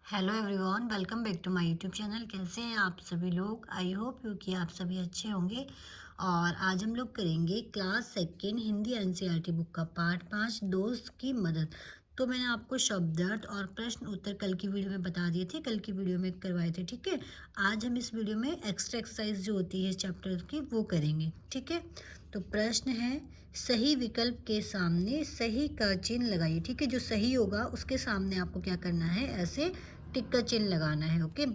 Hello everyone, welcome back to my YouTube channel. कैसे हैं आप सभी लोग? आई होप यू कि आप सभी अच्छे होंगे। और आज हम लोग करेंगे class second Hindi NCERT book का पार्ट 5 दोस्त की मदद। तो मैंने आपको शब्दार्थ और प्रश्न उत्तर कल की वीडियो में बता दिए थे, कल की वीडियो में करवाए थे। ठीक है, आज हम इस वीडियो में एक्स्ट्रा एक्सरसाइज जो होती है चैप्टर की वो करेंगे। ठीक है, तो प्रश्न है सही विकल्प के सामने सही का चिन्ह लगाइए। ठीक है, जो सही होगा उसके सामने आपको क्या करना है, ऐसे टिक का चिन्ह लगाना है। ओके,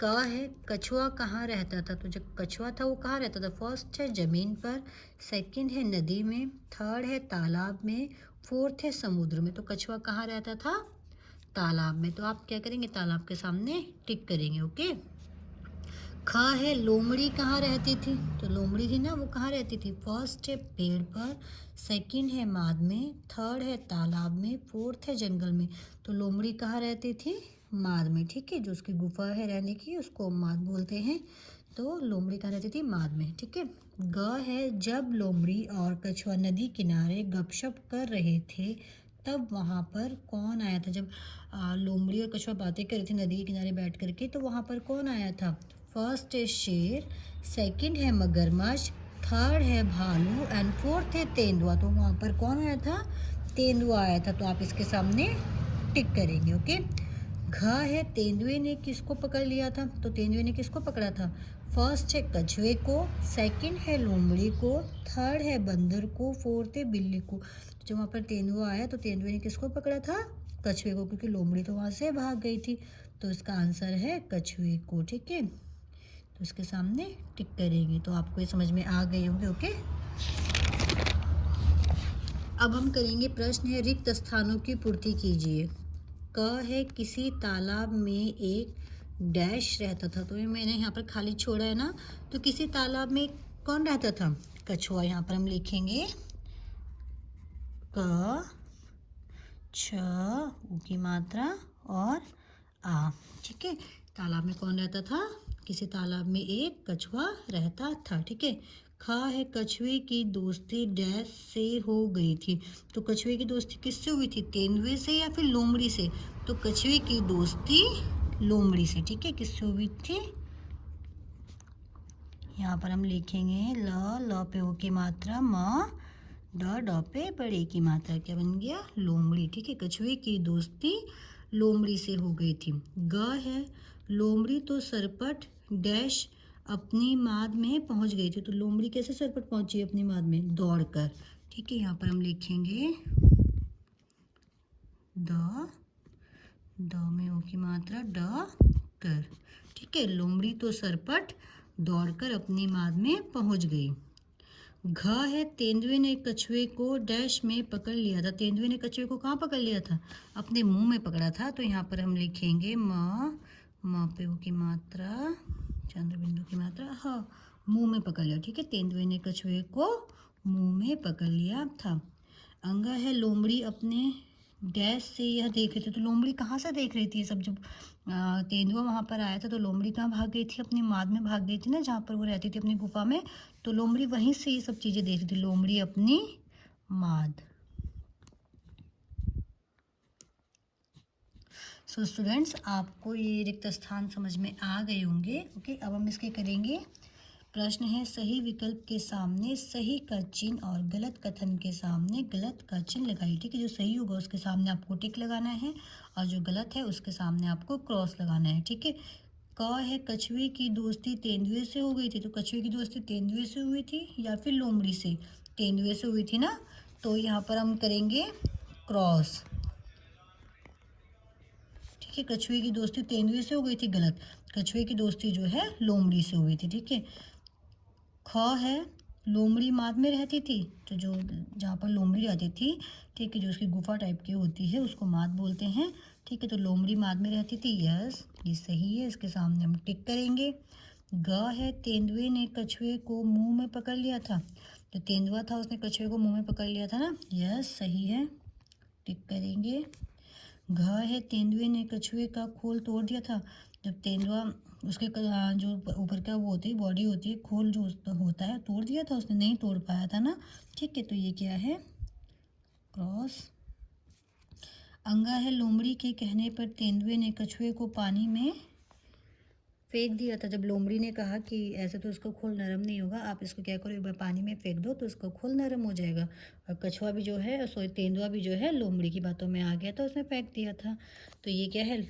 क है कछुआ कहाँ रहता था। तो जो कछुआ था वो कहाँ रहता था? फर्स्ट है जमीन पर, सेकंड है नदी में, थर्ड है तालाब में, फोर्थ है समुद्र में। तो कछुआ कहाँ रहता था? तालाब में। तो आप क्या करेंगे, तालाब के सामने टिक करेंगे। ओके, ख है लोमड़ी कहाँ रहती थी। तो लोमड़ी थी ना, वो कहाँ रहती थी? फर्स्ट है पेड़ पर, सेकंड है माद में, थर्ड है तालाब में, फोर्थ है जंगल में। तो लोमड़ी कहाँ रहती थी? माद में। ठीक है, जो उसकी गुफा है रहने की उसको माद बोलते हैं। तो लोमड़ी कहाँ रहती थी? माद में। ठीक है, ग है जब लोमड़ी और कछुआ नदी किनारे गपशप कर रहे थे तब वहाँ पर कौन आया था। जब लोमड़ी और कछुआ बातें कर रही थी नदी के किनारे बैठ करके, तो वहाँ पर कौन आया था? फर्स्ट है शेर, सेकंड है मगरमच्छ, थर्ड है भालू एंड फोर्थ है तेंदुआ। तो वहाँ पर कौन आया था? तेंदुआ आया था। तो आप इसके सामने टिक करेंगे। ओके, घ है तेंदुए ने किसको पकड़ लिया था। तो तेंदुए ने किसको पकड़ा था? फर्स्ट है कछुए को, सेकंड है लोमड़ी को, थर्ड है बंदर को, फोर्थ है बिल्ली को। तो वहाँ पर तेंदुआ आया तो तेंदुए ने किसको पकड़ा था? कछुए को, क्योंकि लोमड़ी तो वहाँ से भाग गई थी। तो इसका आंसर है कछुए को। ठीक है, तो इसके सामने टिक करेंगे। तो आपको ये समझ में आ गए होंगे। ओके, अब हम करेंगे प्रश्न है रिक्त स्थानों की पूर्ति कीजिए। क है किसी तालाब में एक डैश रहता था। तो ये मैंने यहाँ पर खाली छोड़ा है ना। तो किसी तालाब में कौन रहता था? कछुआ। यहाँ पर हम लिखेंगे क छ उ की मात्रा और आ। ठीक है, तालाब में कौन रहता था? किसी तालाब में एक कछुआ रहता था। ठीक है, ख है कछुए की दोस्ती डैश से हो गई थी। तो कछुए की दोस्ती किससे हुई थी? तेंदुए से या फिर लोमड़ी से? तो कछुए की दोस्ती लोमड़ी से। ठीक है, किससे हुई थी? यहाँ पर हम लिखेंगे ल पे ओ की मात्रा, म ड पे बड़े की मात्रा। क्या बन गया? लोमड़ी। ठीक है, कछुए की दोस्ती लोमड़ी से हो गई थी। ग है लोमड़ी तो सरपट डैश अपनी माद में पहुंच गई थी। तो लोमड़ी कैसे सरपट पहुंची अपनी माद में? दौड़कर। ठीक है, यहाँ पर हम लिखेंगे द में ओ की मात्रा ड कर। ठीक है, लोमड़ी तो सरपट दौड़कर अपनी माद में पहुंच गई। घ है तेंदुए ने कछुए को डैश में पकड़ लिया था। तेंदुए ने कछुए को कहाँ पकड़ लिया था? अपने मुंह में पकड़ा था। तो यहाँ पर हम लिखेंगे म पे उ की मात्रा, चंद्र बिंदु की मात्रा, हाँ, मुंह में पकड़ लिया। ठीक है, तेंदुए ने कछुए को मुंह में पकड़ लिया था। अंगा है लोमड़ी अपने डैश से यह देख रही थी। तो लोमड़ी कहाँ से देख रही थी ये सब? जब तेंदुआ वहाँ पर आया था तो लोमड़ी कहाँ भाग गई थी? अपनी माद में भाग गई थी ना, जहाँ पर वो रहती थी अपनी गुफा में। तो लोमड़ी वहीं से ये सब चीज़ें देख रही थी, लोमड़ी अपनी माद। सो स्टूडेंट्स, आपको ये रिक्त स्थान समझ में आ गए होंगे। ओके, अब हम इसके करेंगे। प्रश्न है सही विकल्प के सामने सही का चिन्ह और गलत कथन के सामने गलत का चिन्ह लगाइए। ठीक है, जो सही होगा उसके सामने आपको टिक लगाना है और जो गलत है उसके सामने आपको क्रॉस लगाना है। ठीक है, क है कछुए की दोस्ती तेंदुए से हो गई थी। तो कछुए की दोस्ती तेंदुए से हुई थी या फिर लोमड़ी से? तेंदुए से हुई थी ना। तो यहाँ पर हम करेंगे क्रॉस। ठीक है, कछुए की दोस्ती तेंदुए से हो गई थी, गलत। कछुए की दोस्ती जो है लोमड़ी से हुई थी। ठीक है, ख है लोमड़ी माद में रहती थी। तो जो जहाँ पर लोमड़ी रहती थी, ठीक है, जो उसकी गुफा टाइप की होती है उसको माद बोलते हैं। ठीक है, तो लोमड़ी माद में रहती थी, यस, ये सही है, इसके सामने हम टिक करेंगे। ग है तेंदुए ने कछुए को मुंह में पकड़ लिया था। तो तेंदुआ था, उसने कछुए को मुंह में पकड़ लिया था ना, यस, सही है, टिक करेंगे। घ है तेंदुए ने कछुए का खोल तोड़ दिया था। जब तेंदुआ उसके जो ऊपर का वो होती है, बॉडी होती है, खोल जो होता है, तोड़ दिया था उसने, नहीं तोड़ पाया था ना। ठीक है, तो ये क्या है? क्रॉस। अंगा है लोमड़ी के कहने पर तेंदुए ने कछुए को पानी में फेंक दिया था। जब लोमड़ी ने कहा कि ऐसे तो इसका खोल नरम नहीं होगा, आप इसको क्या करो, एक बार पानी में फेंक दो तो इसका खोल नरम हो जाएगा। और कछुआ भी जो है, सॉरी तेंदुआ भी जो है लोमड़ी की बातों में आ गया था, उसने फेंक दिया था। तो ये क्या है,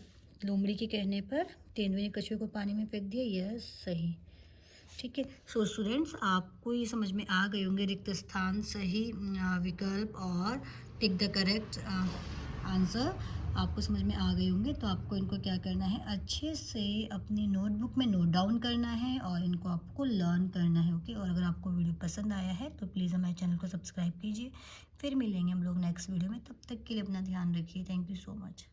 लोमड़ी के कहने पर तेंदुए ने कछुए को पानी में फेंक दिया, यह सही। ठीक है। सो स्टूडेंट्स, आपको ये समझ में आ गए होंगे रिक्त स्थान, सही विकल्प और टिक द करेक्ट आंसर आपको समझ में आ गए होंगे। तो आपको इनको क्या करना है, अच्छे से अपनी नोटबुक में नोट डाउन करना है और इनको आपको लर्न करना है। ओके। और अगर आपको वीडियो पसंद आया है तो प्लीज़ हमारे चैनल को सब्सक्राइब कीजिए। फिर मिलेंगे हम लोग नेक्स्ट वीडियो में, तब तक के लिए अपना ध्यान रखिए। Thank you so much.